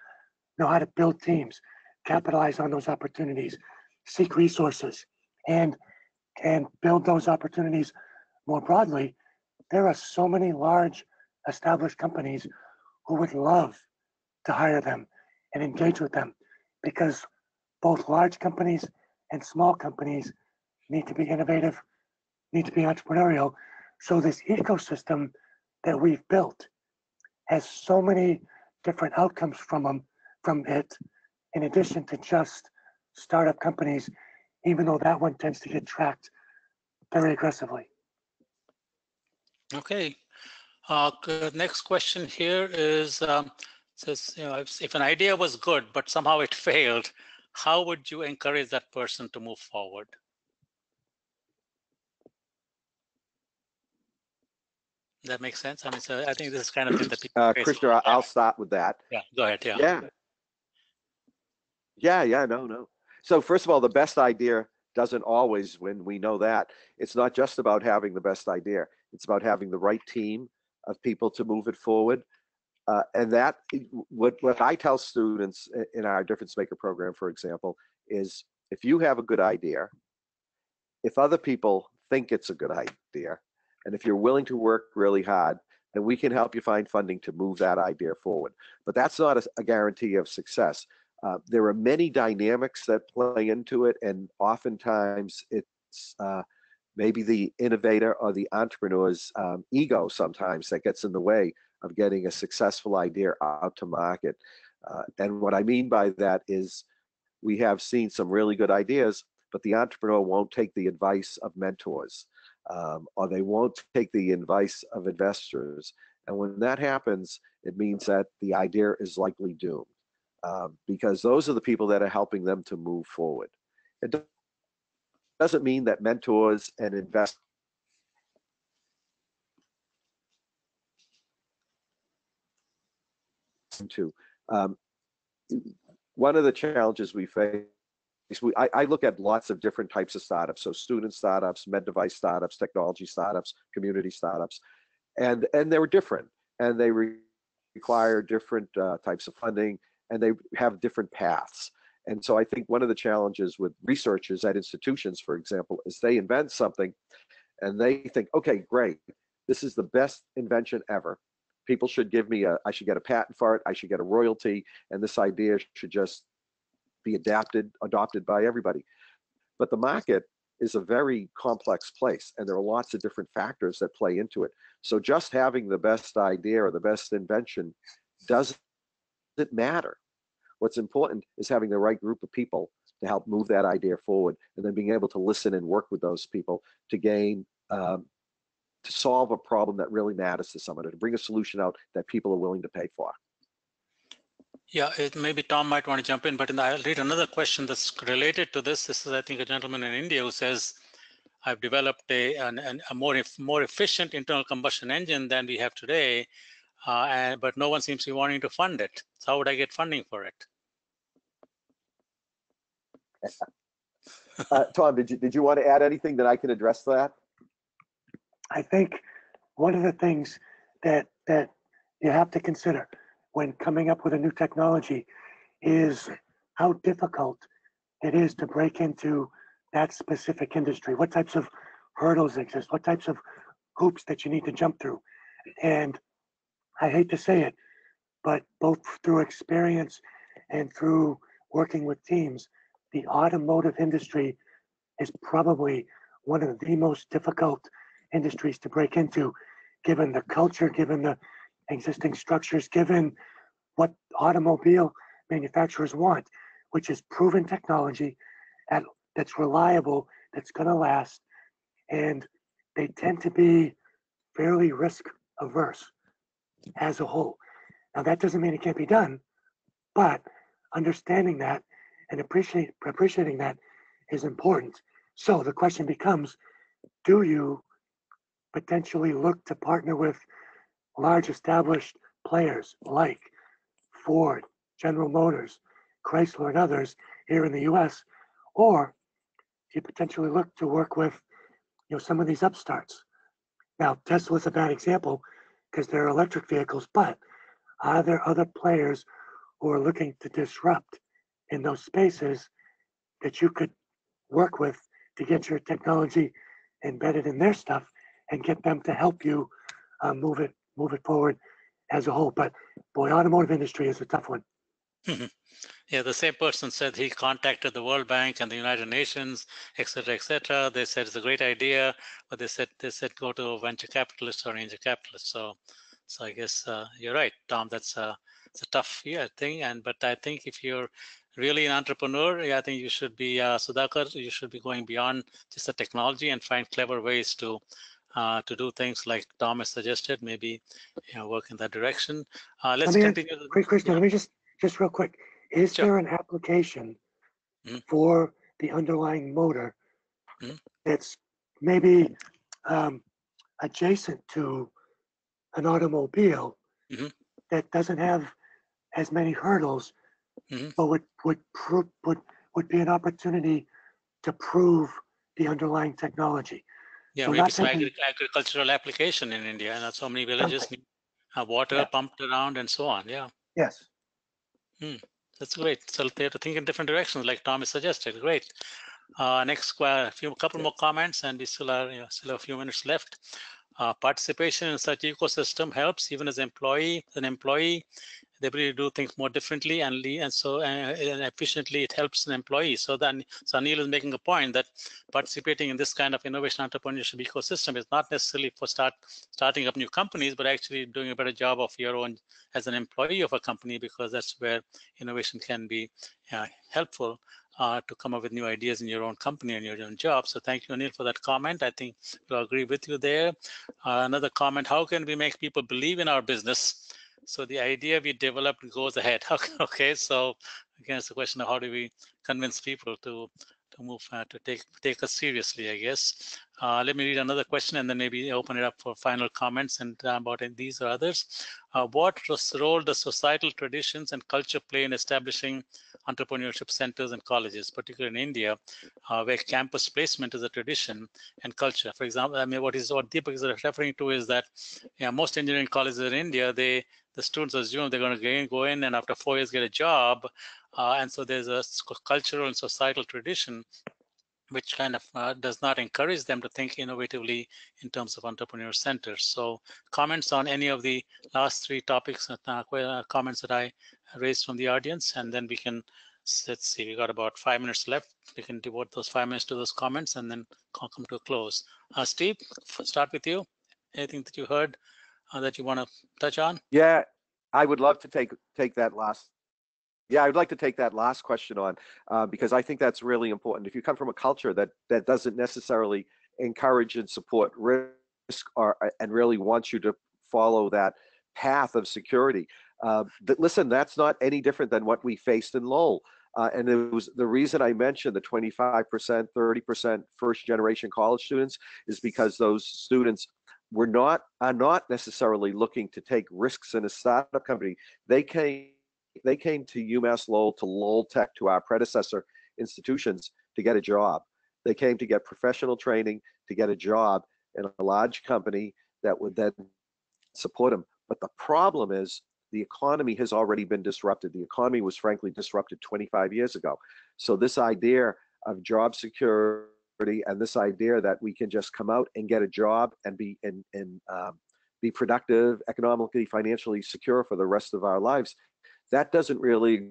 [SPEAKER 5] know how to build teams, capitalize on those opportunities, seek resources, and build those opportunities more broadly, there are so many large established companies who would love to hire them and engage with them, because both large companies and small companies need to be innovative, need to be entrepreneurial. So this ecosystem that we've built has so many different outcomes from it, in addition to just startup companies, even though that one tends to get tracked very aggressively.
[SPEAKER 2] Okay. Next question here is, says, if an idea was good, but somehow it failed, how would you encourage that person to move forward? That makes sense. I mean, so I think this is kind of thing that people face.
[SPEAKER 4] Krishna, I'll start with that.
[SPEAKER 2] Yeah, go ahead. Yeah.
[SPEAKER 4] No. So first of all, the best idea doesn't always win. We know that. It's not just about having the best idea. It's about having the right team of people to move it forward. And that, what I tell students in our Difference Maker program, for example, is if you have a good idea, if other people think it's a good idea, and if you're willing to work really hard, then we can help you find funding to move that idea forward. But that's not a guarantee of success. There are many dynamics that play into it, and oftentimes it's maybe the innovator or the entrepreneur's ego sometimes that gets in the way of getting a successful idea out to market. And what I mean by that is we have seen some really good ideas, but the entrepreneur won't take the advice of mentors, or they won't take the advice of investors. And when that happens, it means that the idea is likely doomed, because those are the people that are helping them to move forward. It doesn't mean that mentors and investors to one of the challenges we face, I look at lots of different types of startups. So student startups, med device startups, technology startups, community startups, and they're different, and they require different types of funding, and they have different paths. And so I think one of the challenges with researchers at institutions, for example, is they invent something and they think, okay, great, this is the best invention ever. People should give me I should get a patent for it, I should get a royalty, and this idea should just be adopted by everybody. But the market is a very complex place, and there are lots of different factors that play into it. So just having the best idea or the best invention doesn't matter. What's important is having the right group of people to help move that idea forward, and then being able to listen and work with those people to gain, to solve a problem that really matters to someone, to bring a solution out that people are willing to pay for.
[SPEAKER 2] Yeah, maybe Tom might want to jump in, but I'll read another question that's related to this. This is, I think, a gentleman in India who says, I've developed a more efficient internal combustion engine than we have today, but no one seems to be wanting to fund it. So how would I get funding for it?
[SPEAKER 4] Tom, did you want to add anything that I can address that?
[SPEAKER 5] I think one of the things that you have to consider when coming up with a new technology is how difficult it is to break into that specific industry. What types of hurdles exist? What types of hoops that you need to jump through? And I hate to say it, but both through experience and through working with teams, the automotive industry is probably one of the most difficult industries to break into, given the culture, given the existing structures, given what automobile manufacturers want, which is proven technology that's reliable, that's going to last, and they tend to be fairly risk averse as a whole. Now, that doesn't mean it can't be done, but understanding that and appreciating that is important. So the question becomes, do you potentially look to partner with large established players like Ford, General Motors, Chrysler, and others here in the US, or do you potentially look to work with some of these upstarts? Now, Tesla's a bad example because they're electric vehicles, but are there other players who are looking to disrupt in those spaces that you could work with to get your technology embedded in their stuff and get them to help you move it forward as a whole? But boy, automotive industry is a tough one.
[SPEAKER 2] Yeah, the same person said he contacted the World Bank and the United Nations, et cetera, et cetera. They said it's a great idea, but they said go to a venture capitalist or angel capitalist. So I guess you're right, Tom. It's a tough thing. But I think if you're really an entrepreneur, I think you should be Sudhakar. You should be going beyond just the technology and find clever ways to do things like Tom has suggested. Maybe work in that direction. Let's continue.
[SPEAKER 5] Krishna, let me just real quick. Is there an application for the underlying motor that's maybe adjacent to an automobile that doesn't have as many hurdles, but would be an opportunity to prove the underlying technology?
[SPEAKER 2] Yeah,
[SPEAKER 5] so
[SPEAKER 2] maybe
[SPEAKER 5] not
[SPEAKER 2] some
[SPEAKER 5] thinking,
[SPEAKER 2] agricultural application in India, and so many villages need water pumped around and so on. Yeah.
[SPEAKER 5] Yes.
[SPEAKER 2] That's great. So they have to think in different directions, like Tom has suggested. Great. Next, couple more comments, and we still have a few minutes left. Participation in such ecosystem helps, even as an employee, the ability to do things more differently and efficiently. It helps an employee. So Anil is making a point that participating in this kind of innovation entrepreneurship ecosystem is not necessarily for starting up new companies, but actually doing a better job of your own as an employee of a company, because that's where innovation can be helpful to come up with new ideas in your own company and your own job. So thank you, Anil, for that comment. I think we'll agree with you there. Another comment: how can we make people believe in our business so the idea we developed goes ahead? Okay, so again, it's a question of how do we convince people to move to take us seriously, I guess. Let me read another question and then maybe open it up for final comments and about these or others. What role does societal traditions and culture play in establishing entrepreneurship centers and colleges, particularly in India, where campus placement is a tradition and culture? For example, I mean, what Deepak is referring to is that most engineering colleges in India, the students assume they're going to go in and after 4 years get a job. And so there's a cultural and societal tradition which kind of does not encourage them to think innovatively in terms of entrepreneur centers. So comments on any of the last three topics, comments that I raised from the audience, and then we can Let's see, we got about 5 minutes left. We can devote those 5 minutes to those comments and then come to a close. Steve, start with you. Anything that you heard that you want to touch on?
[SPEAKER 4] Yeah, I would love to take that last. Yeah, I would like to take that last question on because I think that's really important. If you come from a culture that doesn't necessarily encourage and support risk and really wants you to follow that path of security, listen, that's not any different than what we faced in Lowell. And it was the reason I mentioned the 25%, 30% first generation college students is because those students are not necessarily looking to take risks in a startup company. They came to UMass Lowell, to Lowell Tech, to our predecessor institutions to get a job. They came to get professional training, to get a job in a large company that would then support them. But the problem is the economy has already been disrupted. The economy was frankly disrupted 25 years ago. So this idea of job security and this idea that we can just come out and get a job and be productive, economically, financially secure for the rest of our lives, that doesn't really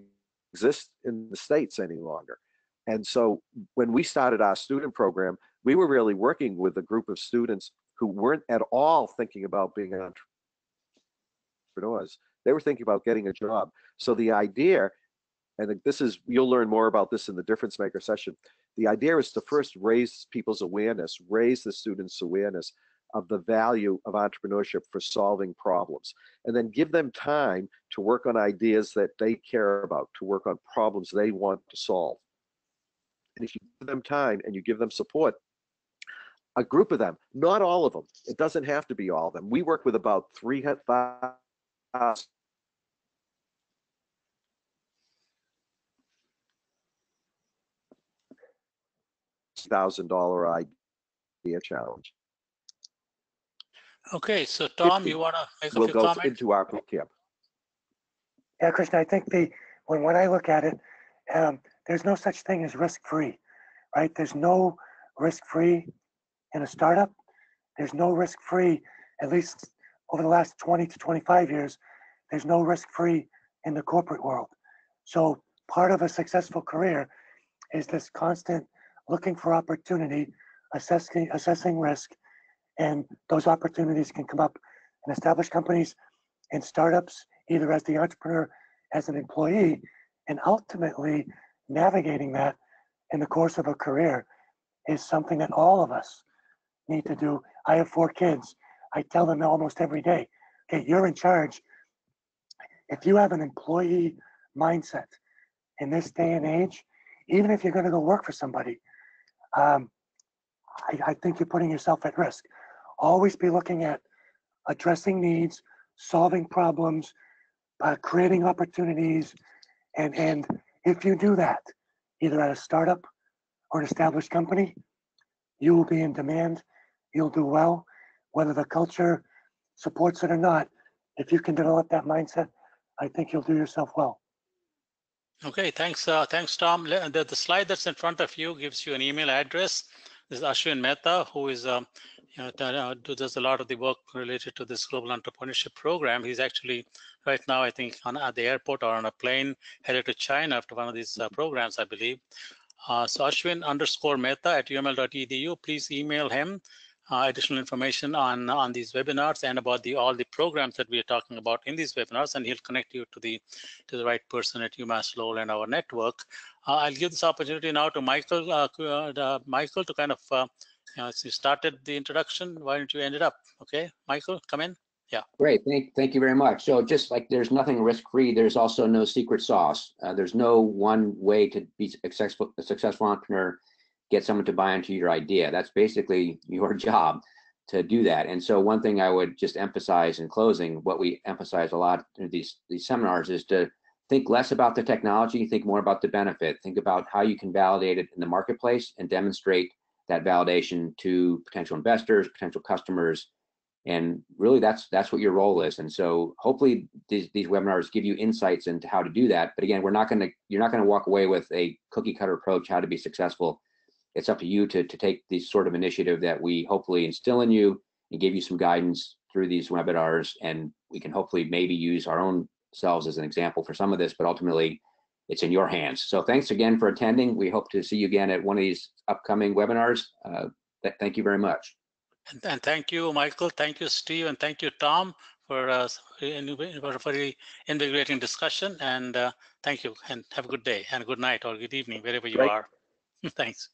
[SPEAKER 4] exist in the States any longer. And so when we started our student program, we were really working with a group of students who weren't at all thinking about being entrepreneurs. They were thinking about getting a job. So the idea, and this is, you'll learn more about this in the Difference Maker session, the idea is to first raise people's awareness, raise the students' awareness of the value of entrepreneurship for solving problems, and then give them time to work on ideas that they care about, to work on problems they want to solve. And if you give them time and you give them support, a group of them, not all of them, it doesn't have to be all of them. We work with about 3,000 $1,000 idea challenge.
[SPEAKER 2] Okay, so Tom, you want to make a
[SPEAKER 4] We'll
[SPEAKER 2] few
[SPEAKER 4] go
[SPEAKER 2] comments?
[SPEAKER 4] into our boot camp.
[SPEAKER 5] Yeah, Krishna, I think when I look at it, there's no such thing as risk-free, right? There's no risk-free in a startup. There's no risk-free, at least over the last 20 to 25 years, there's no risk-free in the corporate world. So part of a successful career is this constant looking for opportunity, assessing risk, and those opportunities can come up in established companies and startups, either as the entrepreneur, as an employee, and ultimately navigating that in the course of a career is something that all of us need to do. I have 4 kids. I tell them almost every day, okay, you're in charge. If you have an employee mindset in this day and age, even if you're going to go work for somebody, I think you're putting yourself at risk. Always be looking at addressing needs, solving problems, creating opportunities. And if you do that, either at a startup or an established company, you will be in demand. You'll do well, whether the culture supports it or not. If you can develop that mindset, I think you'll do yourself well.
[SPEAKER 2] Okay, thanks, Tom. The slide that's in front of you gives you an email address. This is Ashwin Mehta, who is, does a lot of the work related to this global entrepreneurship program. He's actually right now, I think, at the airport or on a plane headed to China after one of these programs, I believe. So Ashwin_Mehta at uml.edu. Please email him additional information on these webinars and about all the programs that we are talking about in these webinars, and he'll connect you to the right person at UMass Lowell and our network. I'll give this opportunity now to Michael. Michael, to kind of you started the introduction. Why don't you end it up? Okay, Michael, come in. Yeah.
[SPEAKER 3] Great. Thank you very much. So just like there's nothing risk-free, there's also no secret sauce. There's no one way to be a successful entrepreneur, get someone to buy into your idea. That's basically your job to do that. And so one thing I would just emphasize in closing, what we emphasize a lot in these seminars, is to think less about the technology, think more about the benefit. Think about how you can validate it in the marketplace and demonstrate that validation to potential investors, potential customers. And really that's what your role is. And so hopefully these webinars give you insights into how to do that. But again, you're not going to walk away with a cookie cutter approach how to be successful. It's up to you to take this sort of initiative that we hopefully instill in you and give you some guidance through these webinars. And we can hopefully maybe use our own selves as an example for some of this, but ultimately it's in your hands. So thanks again for attending. We hope to see you again at one of these upcoming webinars. Thank you very much.
[SPEAKER 2] And thank you, Michael. Thank you, Steve, and thank you, Tom, for a very invigorating discussion. And thank you, and have a good day and good night or good evening, wherever you
[SPEAKER 4] Great.
[SPEAKER 2] are. Thanks.